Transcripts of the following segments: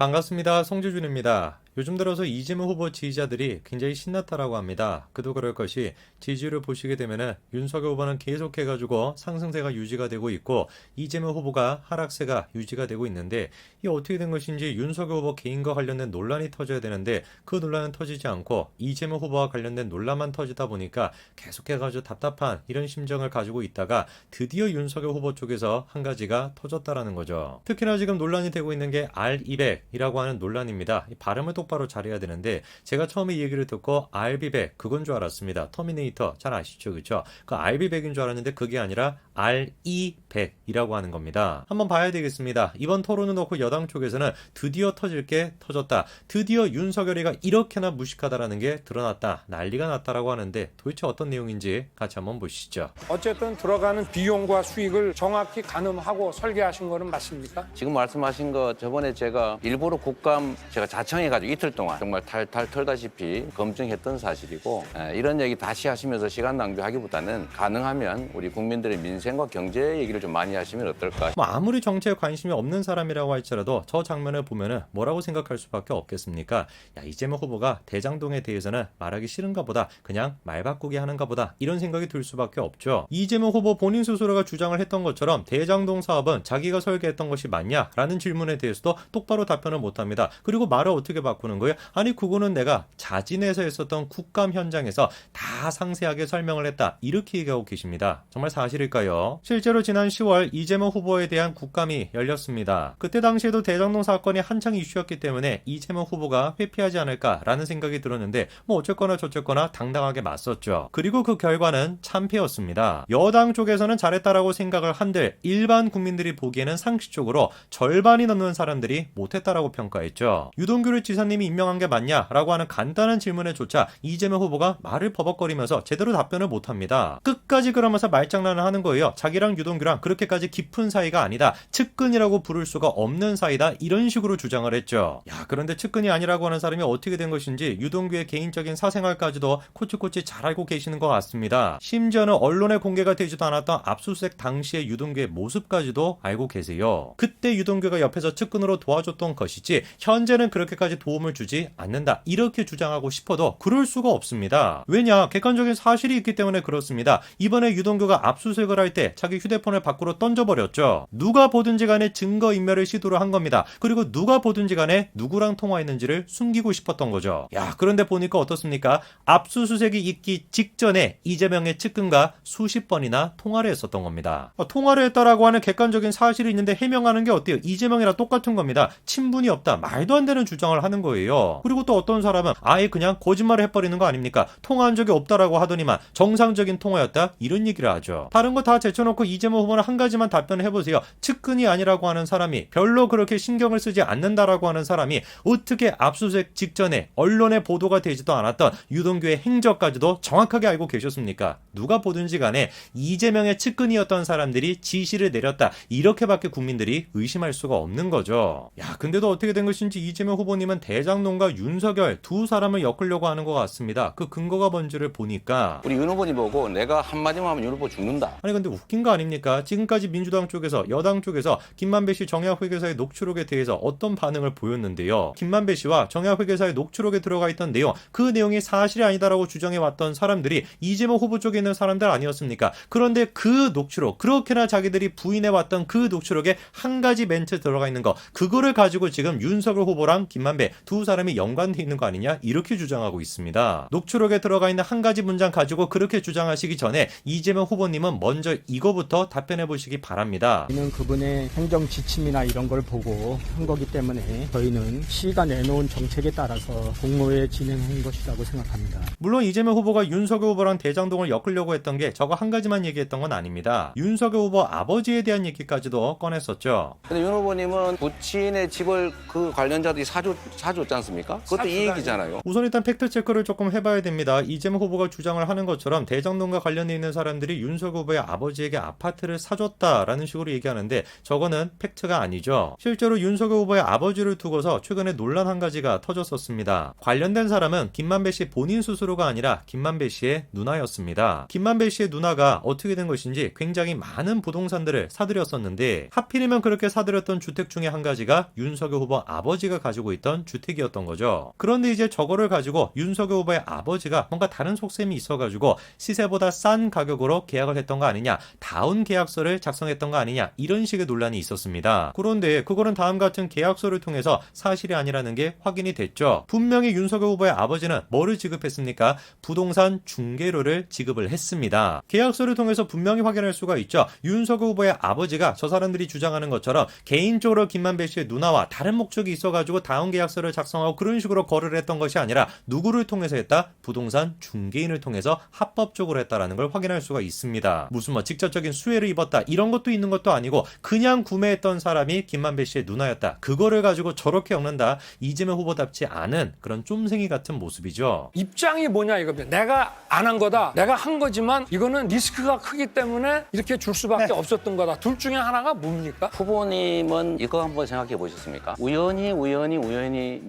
반갑습니다. 송주준입니다. 요즘 들어서 이재명 후보 지지자들이 굉장히 신났다라고 합니다. 그도 그럴 것이 지지율을 보시게 되면은 윤석열 후보는 계속해가지고 상승세가 유지가 되고 있고 이재명 후보가 하락세가 유지가 되고 있는데 이게 어떻게 된 것인지 윤석열 후보 개인과 관련된 논란이 터져야 되는데 그 논란은 터지지 않고 이재명 후보와 관련된 논란만 터지다 보니까 계속해가지고 답답한 이런 심정을 가지고 있다가 드디어 윤석열 후보 쪽에서 한 가지가 터졌다라는 거죠. 특히나 지금 논란이 되고 있는 게 R200이라고 하는 논란입니다. 이 발음을 똑바로 잘해야 되는데 제가 처음에 이 얘기를 듣고 RB100 그건 줄 알았습니다. 터미네이터 잘 아시죠? 그쵸? 그 RB100인 줄 알았는데 그게 아니라 RE100이라고 하는 겁니다. 한번 봐야 되겠습니다. 이번 토론을 놓고 여당 쪽에서는 드디어 터질 게 터졌다. 드디어 윤석열이가 이렇게나 무식하다라는 게 드러났다. 난리가 났다라고 하는데 도대체 어떤 내용인지 같이 한번 보시죠. 어쨌든 들어가는 비용과 수익을 정확히 가늠하고 설계하신 거는 맞습니까? 지금 말씀하신 거 저번에 제가 일부러 국감 제가 자청해가지고 이틀 동안 정말 탈탈 털다시피 검증했던 사실이고 이런 얘기 다시 하시면서 시간 낭비하기보다는 가능하면 우리 국민들의 민생과 경제 얘기를 좀 많이 하시면 어떨까? 아무리 정치에 관심이 없는 사람이라고 할지라도 저 장면을 보면은 뭐라고 생각할 수밖에 없겠습니까? 야, 이재명 후보가 대장동에 대해서는 말하기 싫은가 보다, 그냥 말 바꾸기 하는가 보다, 이런 생각이 들 수밖에 없죠. 이재명 후보 본인 스스로가 주장을 했던 것처럼 대장동 사업은 자기가 설계했던 것이 맞냐라는 질문에 대해서도 똑바로 답변을 못합니다. 그리고 말을 어떻게 바꾸는 거예요? 아니 그거는 내가 자진해서 했었던 국감 현장에서 다 상세하게 설명을 했다, 이렇게 얘기하고 계십니다. 정말 사실일까요? 실제로 지난 10월 이재명 후보에 대한 국감이 열렸습니다. 그때 당시에도 대장동 사건이 한창 이슈였기 때문에 이재명 후보가 회피하지 않을까라는 생각이 들었는데 뭐 어쨌거나 저쨌거나 당당하게 맞섰죠. 그리고 그 결과는 참패였습니다. 여당 쪽에서는 잘했다라고 생각을 한들 일반 국민들이 보기에는 상식적으로 절반이 넘는 사람들이 못했다라고 평가했죠. 유동규를 지사님이 임명한 게 맞냐라고 하는 간단한 질문에조차 이재명 후보가 말을 버벅거리면서 제대로 답변을 못합니다. 끝까지 그러면서 말장난을 하는 거예요. 자기랑 유동규랑 그렇게까지 깊은 사이가 아니다, 측근이라고 부를 수가 없는 사이다, 이런 식으로 주장을 했죠. 야, 그런데 측근이 아니라고 하는 사람이 어떻게 된 것인지 유동규의 개인적인 사생활까지도 코치코치 잘 알고 계시는 것 같습니다. 심지어는 언론에 공개가 되지도 않았던 압수수색 당시의 유동규의 모습까지도 알고 계세요. 그때 유동규가 옆에서 측근으로 도와줬던 것이지 현재는 그렇게까지 도움을 주지 않는다, 이렇게 주장하고 싶어도 그럴 수가 없습니다. 왜냐, 객관적인 사실이 있기 때문에 그렇습니다. 이번에 유동규가 압수수색을 할 때 자기 휴대폰을 밖으로 던져버렸죠. 누가 보든지 간에 증거인멸을 시도를 한 겁니다. 그리고 누가 보든지 간에 누구랑 통화했는지를 숨기고 싶었던 거죠. 야, 그런데 보니까 어떻습니까? 압수수색이 있기 직전에 이재명의 측근과 수십 번이나 통화를 했었던 겁니다. 통화를 했다라고 하는 객관적인 사실이 있는데 해명하는 게 어때요? 이재명이랑 똑같은 겁니다. 친분이 없다, 말도 안 되는 주장을 하는 거예요. 그리고 또 어떤 사람은 아예 그냥 거짓말을 해버리는 거 아닙니까? 통화한 적이 없다라고 하더니만 정상적인 통화였다, 이런 얘기를 하죠. 다른 거 다 제쳐놓고 이재명 후보는 한 가지만 답변을 해보세요. 측근이 아니라고 하는 사람이, 별로 그렇게 신경을 쓰지 않는다라고 하는 사람이 어떻게 압수수색 직전에 언론에 보도가 되지도 않았던 유동규의 행적까지도 정확하게 알고 계셨습니까? 누가 보든지 간에 이재명의 측근이었던 사람들이 지시를 내렸다, 이렇게밖에 국민들이 의심할 수가 없는 거죠. 야, 근데도 어떻게 된 것인지 이재명 후보님은 대장동과 윤석열 두 사람을 엮으려고 하는 것 같습니다. 그 근거가 뭔지를 보니까 우리 윤 후보님 보고 내가 한마디만 하면 윤 후보 죽는다. 아니 근데 웃긴 거 아닙니까? 지금까지 민주당 쪽에서, 여당 쪽에서 김만배 씨 정약회계사의 녹취록에 대해서 어떤 반응을 보였는데요. 김만배 씨와 정약회계사의 녹취록에 들어가 있던 내용, 그 내용이 사실이 아니다라고 주장해왔던 사람들이 이재명 후보 쪽에 있는 사람들 아니었습니까? 그런데 그 녹취록, 그렇게나 자기들이 부인해왔던 그 녹취록에 한 가지 멘트 들어가 있는 거, 그거를 가지고 지금 윤석열 후보랑 김만배 두 사람이 연관돼 있는 거 아니냐, 이렇게 주장하고 있습니다. 녹취록에 들어가 있는 한 가지 문장 가지고 그렇게 주장하시기 전에 이재명 후보님은 먼저 이거부터 답변해 보시기 바랍니다. 저희는 그분의 행정 지침이나 이런 걸 보고 한 거기 때문에 저희는 시가 내놓은 정책에 따라서 공모에 진행한 것이라고 생각합니다. 물론 이재명 후보가 윤석열 후보랑 대장동을 엮으려고 했던 게 저거 한 가지만 얘기했던 건 아닙니다. 윤석열 후보 아버지에 대한 얘기까지도 꺼냈었죠. 근데 윤 후보님은 부친의 집을 그 관련자들이 사주 사줬지 않습니까? 그것도 이익이잖아요. 우선 일단 팩트체크를 조금 해봐야 됩니다. 이재명 후보가 주장을 하는 것처럼 대장동과 관련돼 있는 사람들이 윤석열 후보의 아버지에게 아파트를 사줬다라는 식으로 얘기하는데 저거는 팩트가 아니죠. 실제로 윤석열 후보의 아버지를 두고서 최근에 논란 한 가지가 터졌었습니다. 관련된 사람은 김만배 씨 본인 스스로가 아니라 김만배 씨의 누나였습니다. 김만배 씨의 누나가 어떻게 된 것인지 굉장히 많은 부동산들을 사들였었는데 하필이면 그렇게 사들였던 주택 중에 한 가지가 윤석열 후보 아버지가 가지고 있던 주택이었던 거죠. 그런데 이제 저거를 가지고 윤석열 후보의 아버지가 뭔가 다른 속셈이 있어가지고 시세보다 싼 가격으로 계약을 했던 거 아니냐, 다운 계약서를 작성했던 거 아니냐, 이런 식의 논란이 있었습니다. 그런데 그거는 다음 같은 계약서를 통해서 사실이 아니라는 게 확인이 됐죠. 분명히 윤석열 후보의 아버지는 뭐를 지급했습니까? 부동산 중개료를 지급을 했습니다. 계약서를 통해서 분명히 확인할 수가 있죠. 윤석열 후보의 아버지가 저 사람들이 주장하는 것처럼 개인적으로 김만배 씨의 누나와 다른 목적이 있어가지고 다운 계약서를 작성하고 그런 식으로 거래를 했던 것이 아니라 누구를 통해서 했다? 부동산 중개인을 통해서 합법적으로 했다라는 걸 확인할 수가 있습니다. 무슨 뭐 직접적인 수혜를 입었다 이런 것도 있는 것도 아니고 그냥 구매했던 사람이 김만배 씨의 누나였다. 그거를 가지고 저렇게 엮는다. 이재명 후보답지 않은 그런 쫌생이 같은 모습이죠. 입장이 뭐냐 이겁니다. 내가 안 한 거다. 내가 한 거지만 이거는 리스크가 크기 때문에 이렇게 줄 수밖에 없었던 거다. 둘 중에 하나가 뭡니까? 후보님은 이거 한번 생각해 보셨습니까? 우연히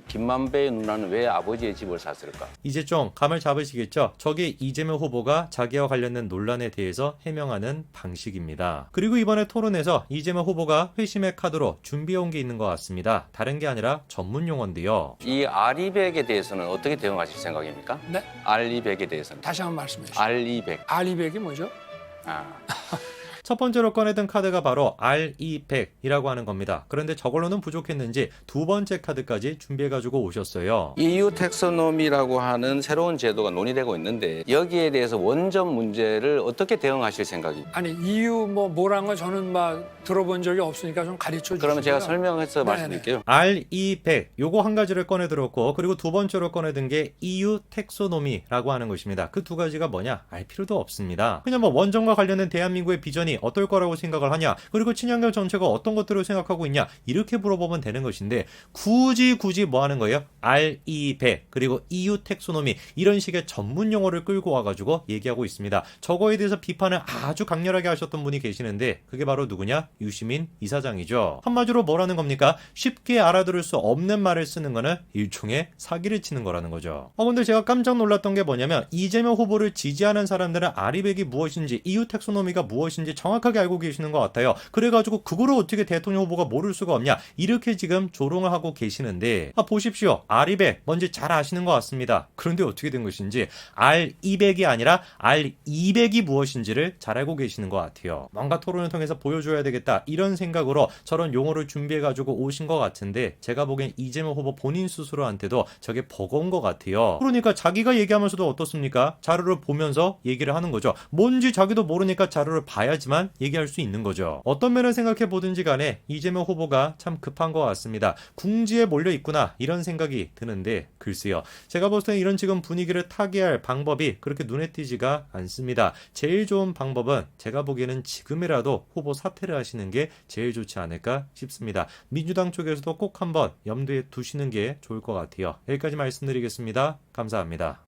김만배의 누나는 왜 아버지의 집을 샀을까? 이제 좀 감을 잡으시겠죠? 저게 이재명 후보가 자기와 관련된 논란에 대해서 해명하는 방식입니다. 그리고 이번에 토론에서 이재명 후보가 회심의 카드로 준비해온 게 있는 것 같습니다. 다른 게 아니라 전문 용어인데요. 이 알리백에 대해서는 어떻게 대응하실 생각입니까? 네. 알리백에 대해서는. 다시 한번 말씀해 주시죠. 알리백. 알리백이 뭐죠? 아. 첫 번째로 꺼내든 카드가 바로 RE100이라고 하는 겁니다. 그런데 저걸로는 부족했는지 두 번째 카드까지 준비해가지고 오셨어요. EU 텍소노미라고 하는 새로운 제도가 논의되고 있는데 여기에 대해서 원점 문제를 어떻게 대응하실 생각입니까? 아니 EU 뭐란 건 저는 막 들어본 적이 없으니까 좀 가르쳐 주시고요. 그러면 제가 설명해서 네네. 말씀드릴게요. RE100 요거 한 가지를 꺼내 들었고 그리고 두 번째로 꺼내든 게 EU 텍소노미라고 하는 것입니다. 그 두 가지가 뭐냐? 알 필요도 없습니다. 그냥 뭐 원전과 관련된 대한민국의 비전이 어떨 거라고 생각을 하냐, 그리고 친환경 정책가 어떤 것들을 생각하고 있냐, 이렇게 물어보면 되는 것인데 굳이 뭐 하는 거예요? RE100 그리고 EU 텍소노미 이런 식의 전문 용어를 끌고 와가지고 얘기하고 있습니다. 저거에 대해서 비판을 아주 강렬하게 하셨던 분이 계시는데 그게 바로 누구냐? 유시민 이사장이죠. 한마디로 뭐라는 겁니까? 쉽게 알아들을 수 없는 말을 쓰는 거는 일종의 사기를 치는 거라는 거죠. 근데 제가 깜짝 놀랐던 게 뭐냐면 이재명 후보를 지지하는 사람들은 RE100이 무엇인지 EU 텍소노미가 무엇인지 정확하게 알고 계시는 것 같아요. 그래가지고 그거를 어떻게 대통령 후보가 모를 수가 없냐, 이렇게 지금 조롱을 하고 계시는데 보십시오. RE100 뭔지 잘 아시는 것 같습니다. 그런데 어떻게 된 것인지 RE100이 아니라 R200이 무엇인지를 잘 알고 계시는 것 같아요. 뭔가 토론을 통해서 보여줘야 되겠다 이런 생각으로 저런 용어를 준비해가지고 오신 것 같은데 제가 보기엔 이재명 후보 본인 스스로한테도 저게 버거운 것 같아요. 그러니까 자기가 얘기하면서도 어떻습니까? 자료를 보면서 얘기를 하는 거죠. 뭔지 자기도 모르니까 자료를 봐야지만 얘기할 수 있는 거죠. 어떤 면을 생각해 보든지 간에 이재명 후보가 참 급한 것 같습니다. 궁지에 몰려 있구나 이런 생각이 드는데 글쎄요. 제가 볼 때는 이런 지금 분위기를 타개할 방법이 그렇게 눈에 띄지가 않습니다. 제일 좋은 방법은 제가 보기에는 지금이라도 후보 사퇴를 하시는 게 제일 좋지 않을까 싶습니다. 민주당 쪽에서도 꼭 한번 염두에 두시는 게 좋을 것 같아요. 여기까지 말씀드리겠습니다. 감사합니다.